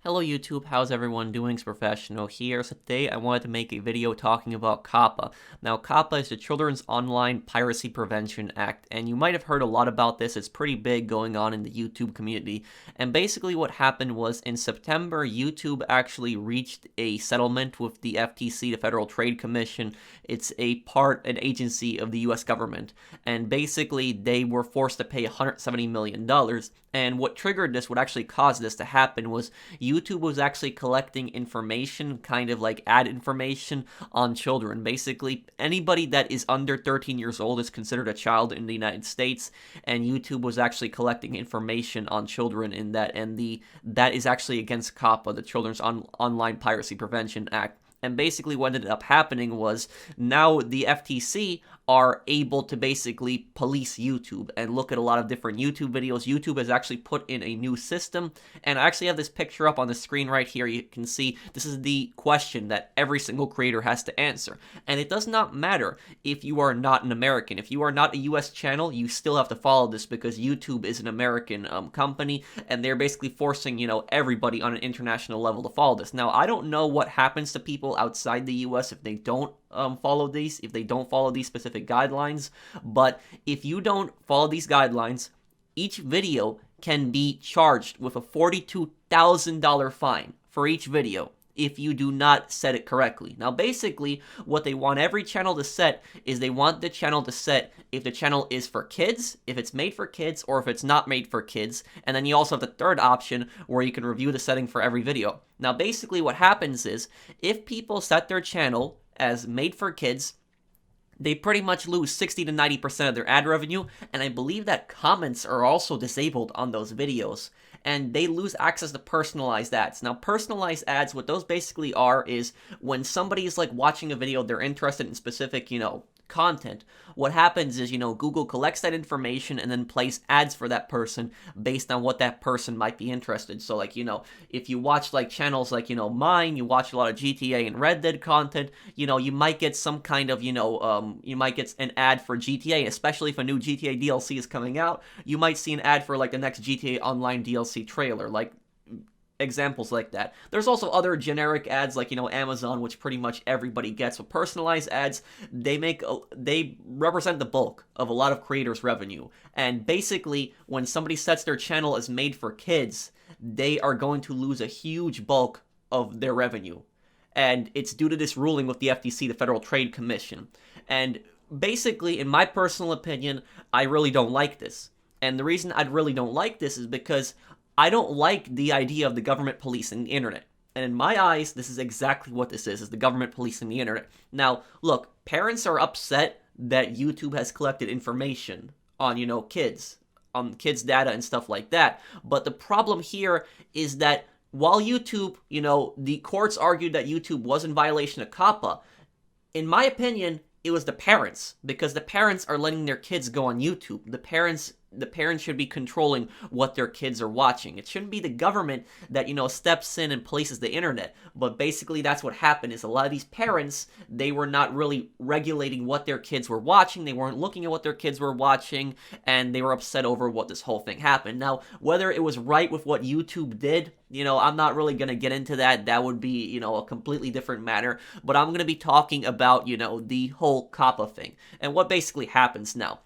Hello YouTube, how's everyone doing? It's Professional here. So today I wanted to make a video talking about COPPA. Now COPPA is the Children's Online Piracy Prevention Act, and you might have heard a lot about this. It's pretty big going on in the YouTube community. And basically what happened was in September, YouTube actually reached a settlement with the FTC, the Federal Trade Commission. It's an agency of the US government. And basically they were forced to pay $170 million. And what triggered this, what actually caused this to happen was YouTube was actually collecting information, kind of like ad information on children. Basically, anybody that is under 13 years old is considered a child in the United States, and YouTube was actually collecting information on children in that, and that is actually against COPPA, the Children's Online Piracy Prevention Act. And basically what ended up happening was now the FTC are able to basically police YouTube and look at a lot of different YouTube videos. YouTube has actually put in a new system, and I actually have this picture up on the screen right here. You can see this is the question that every single creator has to answer. And it does not matter if you are not an American. If you are not a US channel, you still have to follow this because YouTube is an American company, and they're basically forcing, everybody on an international level to follow this. Now, I don't know what happens to people outside the US if they don't follow these specific guidelines, but if you don't follow these guidelines, each video can be charged with a $42,000 fine for each video if you do not set it correctly. Now basically what they want every channel to set is they want the channel to set if the channel is for kids, if it's made for kids, or if it's not made for kids. And then you also have the third option where you can review the setting for every video. Now basically what happens is if people set their channel as made for kids, they pretty much lose 60 to 90% of their ad revenue, and I believe that comments are also disabled on those videos, and they lose access to personalized ads. Now, personalized ads, what those basically are is when somebody is like watching a video, they're interested in specific, content. What happens is, Google collects that information and then plays ads for that person based on what that person might be interested. So like, if you watch like channels like, mine, you watch a lot of GTA and Red Dead content, you might get some kind of, you might get an ad for GTA, especially if a new GTA DLC is coming out. You might see an ad for like the next GTA Online DLC trailer, like examples like that. There's also other generic ads like, Amazon, which pretty much everybody gets. But personalized ads, they represent the bulk of a lot of creators' revenue. And basically, when somebody sets their channel as made for kids, they are going to lose a huge bulk of their revenue. And it's due to this ruling with the FTC, the Federal Trade Commission. And basically, in my personal opinion, I really don't like this. And the reason I really don't like this is because I don't like the idea of the government policing the internet. And in my eyes, this is exactly what this is the government policing the internet. Now, look, parents are upset that YouTube has collected information on, kids, on kids' data and stuff like that. But the problem here is that while YouTube, the courts argued that YouTube was in violation of COPPA, in my opinion, it was the parents, because the parents are letting their kids go on YouTube. The parents should be controlling what their kids are watching. It shouldn't be the government that, steps in and polices the internet. But basically that's what happened is a lot of these parents, they were not really regulating what their kids were watching. They weren't looking at what their kids were watching, and they were upset over what this whole thing happened. Now, whether it was right with what YouTube did, I'm not really going to get into that. That would be, a completely different matter. But I'm going to be talking about, the whole COPPA thing and what basically happens now.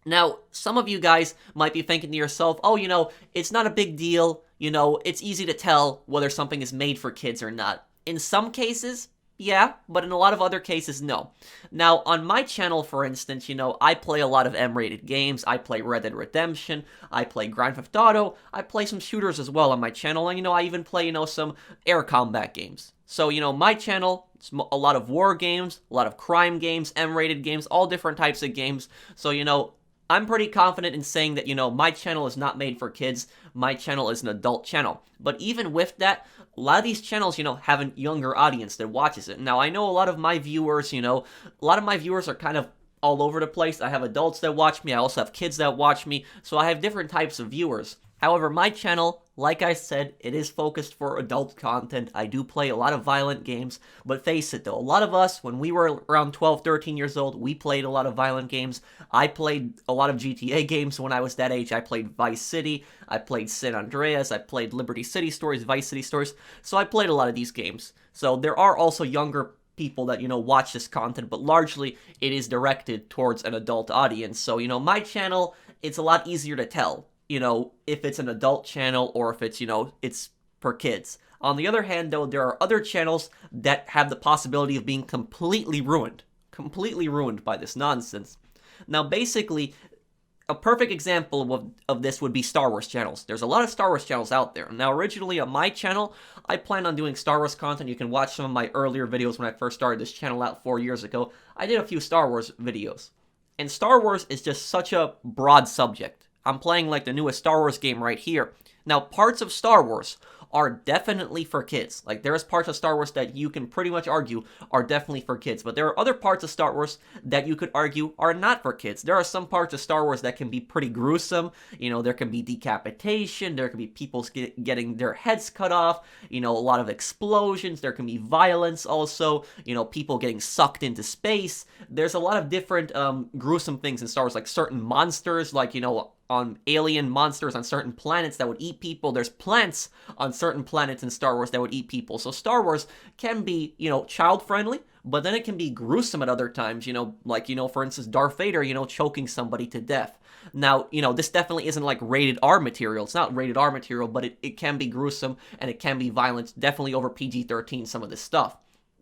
Now, some of you guys might be thinking to yourself, oh, it's not a big deal. It's easy to tell whether something is made for kids or not. In some cases, yeah, but in a lot of other cases, no. Now, on my channel, for instance, I play a lot of M-rated games. I play Red Dead Redemption. I play Grand Theft Auto. I play some shooters as well on my channel. And, I even play, some air combat games. So, my channel, it's a lot of war games, a lot of crime games, M-rated games, all different types of games. So, I'm pretty confident in saying that, my channel is not made for kids. My channel is an adult channel. But even with that, a lot of these channels, have a younger audience that watches it. Now, I know a lot of my viewers, are kind of all over the place. I have adults that watch me. I also have kids that watch me. So I have different types of viewers. However, my channel, like I said, it is focused for adult content. I do play a lot of violent games, but face it though, a lot of us, when we were around 12, 13 years old, we played a lot of violent games. I played a lot of GTA games when I was that age. I played Vice City, I played San Andreas, I played Liberty City Stories, Vice City Stories, so I played a lot of these games. So there are also younger people that, watch this content, but largely it is directed towards an adult audience. So, my channel, it's a lot easier to tell, if it's an adult channel or if it's, it's for kids. On the other hand, though, there are other channels that have the possibility of being completely ruined by this nonsense. Now, basically, a perfect example of this would be Star Wars channels. There's a lot of Star Wars channels out there. Now, originally on my channel, I planned on doing Star Wars content. You can watch some of my earlier videos when I first started this channel out 4 years ago. I did a few Star Wars videos. And Star Wars is just such a broad subject. I'm playing like the newest Star Wars game right here. Now, parts of Star Wars are definitely for kids. Like, there's parts of Star Wars that you can pretty much argue are definitely for kids, but there are other parts of Star Wars that you could argue are not for kids. There are some parts of Star Wars that can be pretty gruesome. There can be decapitation, there can be people getting their heads cut off, a lot of explosions, there can be violence also, people getting sucked into space. There's a lot of different gruesome things in Star Wars, like certain monsters, like, on alien monsters on certain planets that would eat people. There's plants on certain planets in Star Wars that would eat people. So Star Wars can be, child-friendly, but then it can be gruesome at other times, like, for instance, Darth Vader, choking somebody to death. Now, this definitely isn't like rated R material. It's not rated R material, but it can be gruesome and it can be violent, definitely over PG-13, some of this stuff.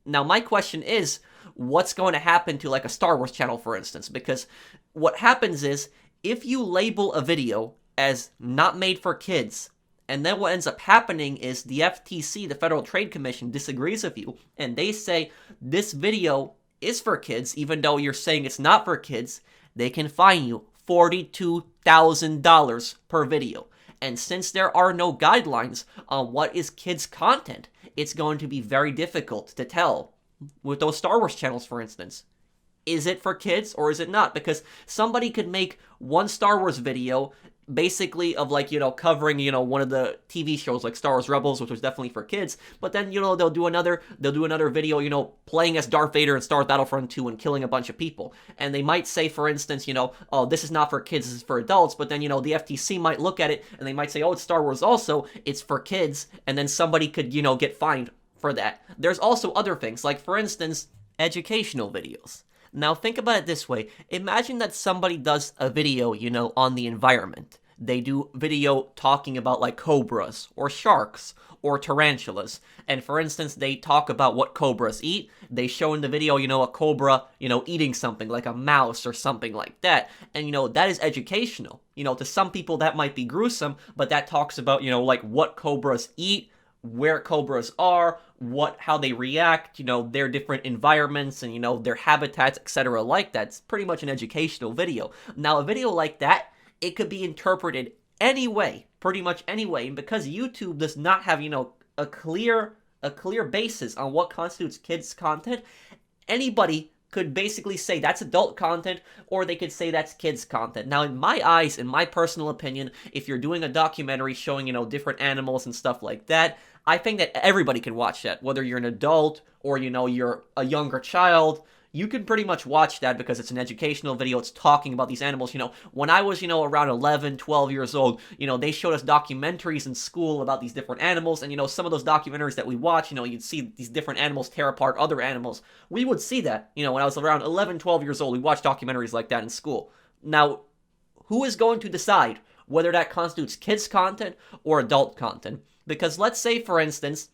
Now, my question is, what's going to happen to like a Star Wars channel, for instance? Because what happens is, if you label a video as not made for kids, and then what ends up happening is the FTC, the Federal Trade Commission, disagrees with you, and they say this video is for kids, even though you're saying it's not for kids, they can fine you $42,000 per video. And since there are no guidelines on what is kids' content, it's going to be very difficult to tell with those Star Wars channels, for instance. Is it for kids or is it not? Because somebody could make one Star Wars video basically of like, covering, one of the TV shows like Star Wars Rebels, which was definitely for kids, but then, they'll do another video, playing as Darth Vader in Star Wars Battlefront 2 and killing a bunch of people. And they might say, for instance, oh, this is not for kids, this is for adults, but then, the FTC might look at it and they might say, oh, it's Star Wars also, it's for kids, and then somebody could, get fined for that. There's also other things, like, for instance, educational videos. Now, think about it this way. Imagine that somebody does a video, on the environment. They do video talking about, like, cobras, or sharks, or tarantulas. And, for instance, they talk about what cobras eat. They show in the video, a cobra, eating something, like a mouse or something like that. And, that is educational. To some people, that might be gruesome, but that talks about, like, what cobras eat, where cobras are, how they react, their different environments and, their habitats, etc. like that. It's pretty much an educational video. Now, a video like that, it could be interpreted any way, pretty much any way. And because YouTube does not have, a clear basis on what constitutes kids' content, anybody could basically say that's adult content, or they could say that's kids content. Now, in my eyes, in my personal opinion, if you're doing a documentary showing, different animals and stuff like that, I think that everybody can watch that, whether you're an adult or, you're a younger child. You can pretty much watch that because it's an educational video. It's talking about these animals. When I was, around 11, 12 years old, they showed us documentaries in school about these different animals. And, some of those documentaries that we watch, you'd see these different animals tear apart other animals. We would see that, when I was around 11, 12 years old, we watched documentaries like that in school. Now, who is going to decide whether that constitutes kids content or adult content? Because let's say, for instance,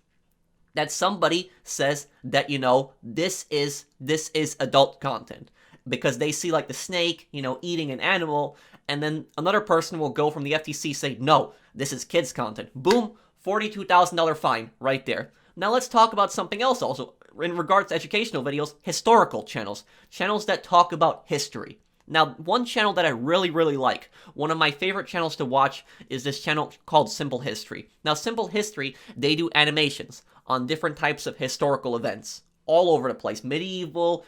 that somebody says that, this is adult content because they see like the snake, eating an animal, and then another person will go from the FTC say, no, this is kids content. Boom, $42,000 fine right there. Now let's talk about something else also in regards to educational videos, historical channels that talk about history. Now, one channel that I really, really like, one of my favorite channels to watch, is this channel called Simple History. Now, Simple History, they do animations on different types of historical events all over the place. Medieval,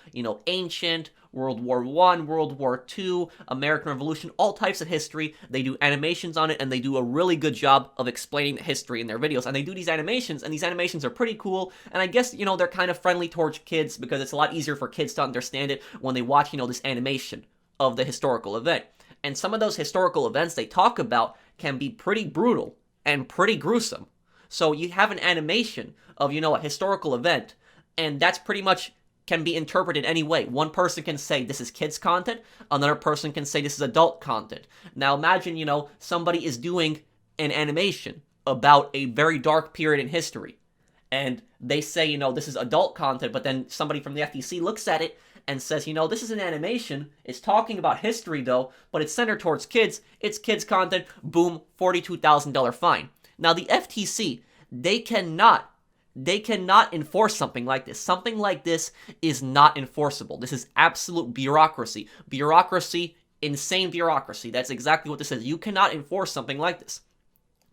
ancient, World War I, World War II, American Revolution, all types of history. They do animations on it, and they do a really good job of explaining the history in their videos. And they do these animations, and these animations are pretty cool. And I guess, they're kind of friendly towards kids because it's a lot easier for kids to understand it when they watch, this animation of the historical event. And some of those historical events they talk about can be pretty brutal and pretty gruesome. So you have an animation of, a historical event, and that's pretty much can be interpreted any way. One person can say this is kids content, another person can say this is adult content. Now imagine, somebody is doing an animation about a very dark period in history, and they say, this is adult content, but then somebody from the FTC looks at it and says, this is an animation, it's talking about history though, but it's centered towards kids, it's kids content, boom, $42,000 fine. Now the FTC, they cannot enforce something like this. Something like this is not enforceable. This is absolute bureaucracy. Bureaucracy, insane bureaucracy. That's exactly what this is. You cannot enforce something like this.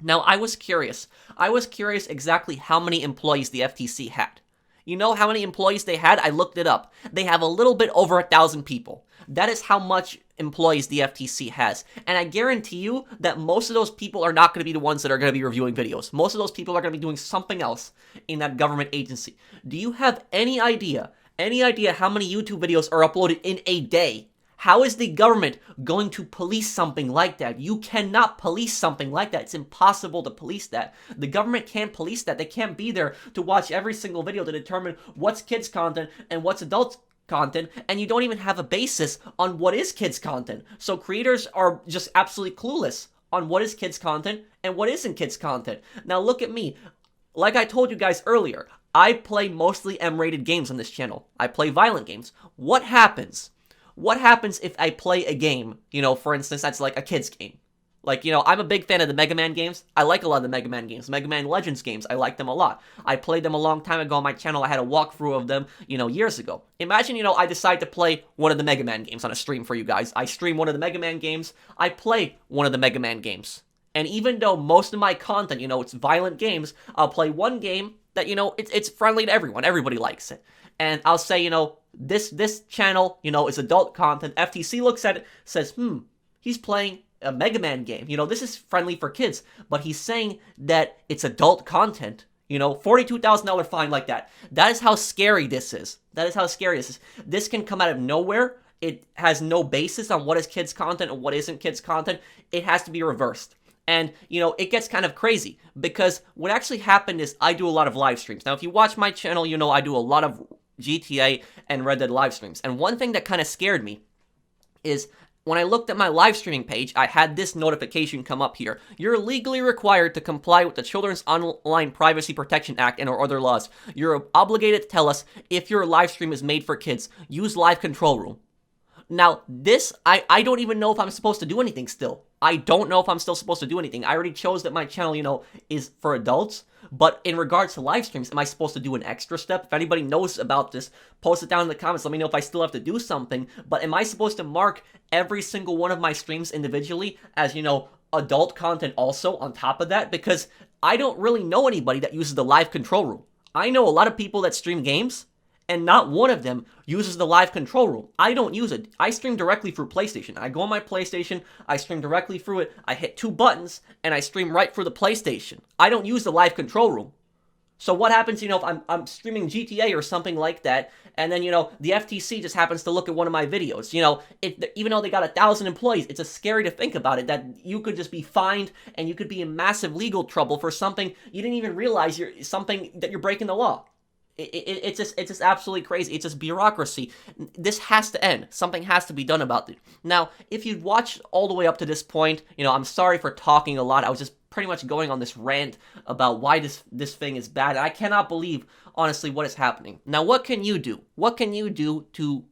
Now, I was curious. Exactly how many employees the FTC had. You know how many employees they had? I looked it up. They have a little bit over 1,000 people. That is how much employees the FTC has. And I guarantee you that most of those people are not going to be the ones that are going to be reviewing videos. Most of those people are going to be doing something else in that government agency. Do you have any idea how many YouTube videos are uploaded in a day? How is the government going to police something like that? You cannot police something like that. It's impossible to police that. The government can't police that. They can't be there to watch every single video to determine what's kids content and what's adult content, and you don't even have a basis on what is kids content. So creators are just absolutely clueless on what is kids content and what isn't kids content. Now look at me. Like I told you guys earlier, I play mostly M-rated games on this channel. I play violent games. What happens? What happens if I play a game, for instance, that's like a kid's game? Like, I'm a big fan of the Mega Man games. I like a lot of the Mega Man games. Mega Man Legends games, I like them a lot. I played them a long time ago on my channel. I had a walkthrough of them, years ago. Imagine, I decide to play one of the Mega Man games on a stream for you guys. I stream one of the Mega Man games. I play one of the Mega Man games. And even though most of my content, it's violent games, I'll play one game that, it's friendly to everyone. Everybody likes it. And I'll say, this channel, is adult content. FTC looks at it, says, he's playing a Mega Man game. This is friendly for kids, but he's saying that it's adult content. $42,000 fine like that. That is how scary this is. This can come out of nowhere. It has no basis on what is kids content and what isn't kids content. It has to be reversed. And, it gets kind of crazy because what actually happened is I do a lot of live streams. Now, if you watch my channel, I do a lot of GTA and Red Dead live streams. And one thing that kind of scared me is when I looked at my live streaming page, I had this notification come up here. You're legally required to comply with the Children's Online Privacy Protection Act and or other laws. You're obligated to tell us if your live stream is made for kids. Use live control room. Now, this, I don't even know if I'm supposed to do anything still. I don't know if I'm still supposed to do anything. I already chose that my channel, is for adults. But in regards to live streams, am I supposed to do an extra step? If anybody knows about this, post it down in the comments. Let me know if I still have to do something. But am I supposed to mark every single one of my streams individually as, adult content also on top of that? Because I don't really know anybody that uses the live control room. I know a lot of people that stream games, and not one of them uses the live control room. I don't use it. I stream directly through PlayStation. I go on my PlayStation, I stream directly through it, I hit 2 buttons, and I stream right through the PlayStation. I don't use the live control room. So what happens, if I'm streaming GTA or something like that, and then, the FTC just happens to look at one of my videos, even though they got 1,000 employees, it's just scary to think about it, that you could just be fined, and you could be in massive legal trouble for something you didn't even realize that you're breaking the law. It's just absolutely crazy. It's just bureaucracy. This has to end. Something has to be done about it. Now, if you've watched all the way up to this point, I'm sorry for talking a lot. I was just pretty much going on this rant about why this thing is bad. And I cannot believe, honestly, what is happening. Now, what can you do? What can you do to,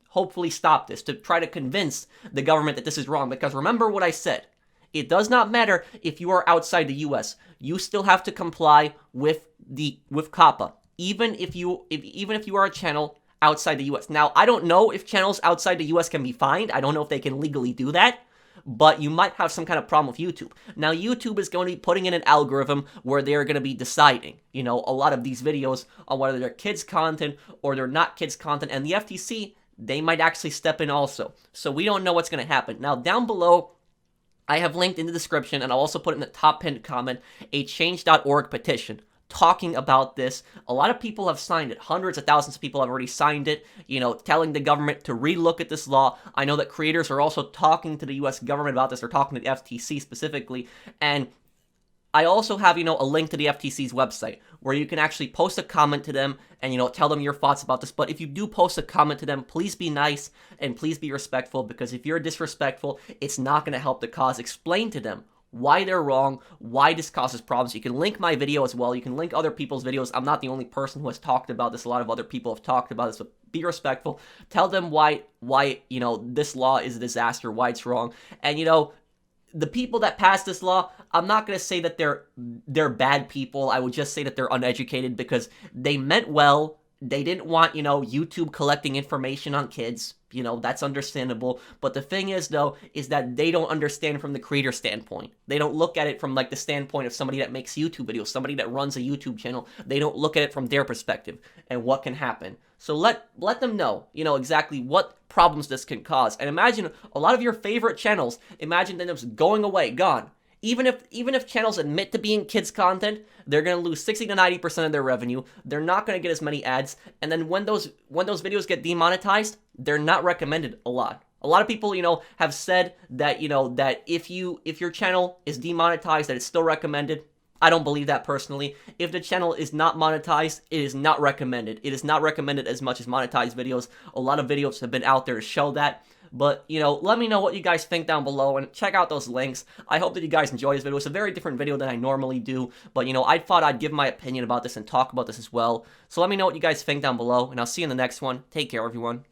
hopefully stop this, to try to convince the government that this is wrong? Because remember what I said. It does not matter if you are outside the U.S. You still have to comply with COPPA. Even if you are a channel outside the U.S. Now, I don't know if channels outside the U.S. can be fined. I don't know if they can legally do that. but you might have some kind of problem with YouTube. Now, YouTube is going to be putting in an algorithm where they're going to be deciding, a lot of these videos on whether they're kids content or they're not kids content, and the FTC, they might actually step in also. So we don't know what's going to happen. Now, down below, I have linked in the description, and I'll also put in the top pinned comment, a change.org petition talking about this. A lot of people have signed it. Hundreds of thousands of people have already signed it, telling the government to relook at this law. I know that creators are also talking to the U.S. government about this. They're talking to the FTC specifically, and I also have, a link to the FTC's website where you can actually post a comment to them and, tell them your thoughts about this. But if you do post a comment to them, please be nice and please be respectful, because if you're disrespectful, it's not going to help the cause. Explain to them why they're wrong, why this causes problems. You can link my video as well. You can link other people's videos. I'm not the only person who has talked about this. A lot of other people have talked about this, but be respectful. Tell them why, this law is a disaster, why it's wrong. And, the people that passed this law, I'm not going to say that they're bad people. I would just say that they're uneducated, because they meant well. They didn't want, YouTube collecting information on kids. That's understandable. But the thing is, though, is that they don't understand from the creator standpoint. They don't look at it from, the standpoint of somebody that makes YouTube videos, somebody that runs a YouTube channel. They don't look at it from their perspective and what can happen. So let them know, exactly what problems this can cause. And imagine a lot of your favorite channels, imagine them just going away, gone. Even if channels admit to being kids content, they're going to lose 60 to 90% of their revenue. They're not going to get as many ads. And then when those videos get demonetized, they're not recommended a lot. A lot of people, have said that, that if your channel is demonetized, that it's still recommended. I don't believe that personally. If the channel is not monetized, it is not recommended. It is not recommended as much as monetized videos. A lot of videos have been out there to show that. But, let me know what you guys think down below, and check out those links. I hope that you guys enjoy this video. It's a very different video than I normally do, but, I thought I'd give my opinion about this and talk about this as well. So let me know what you guys think down below, and I'll see you in the next one. Take care, everyone.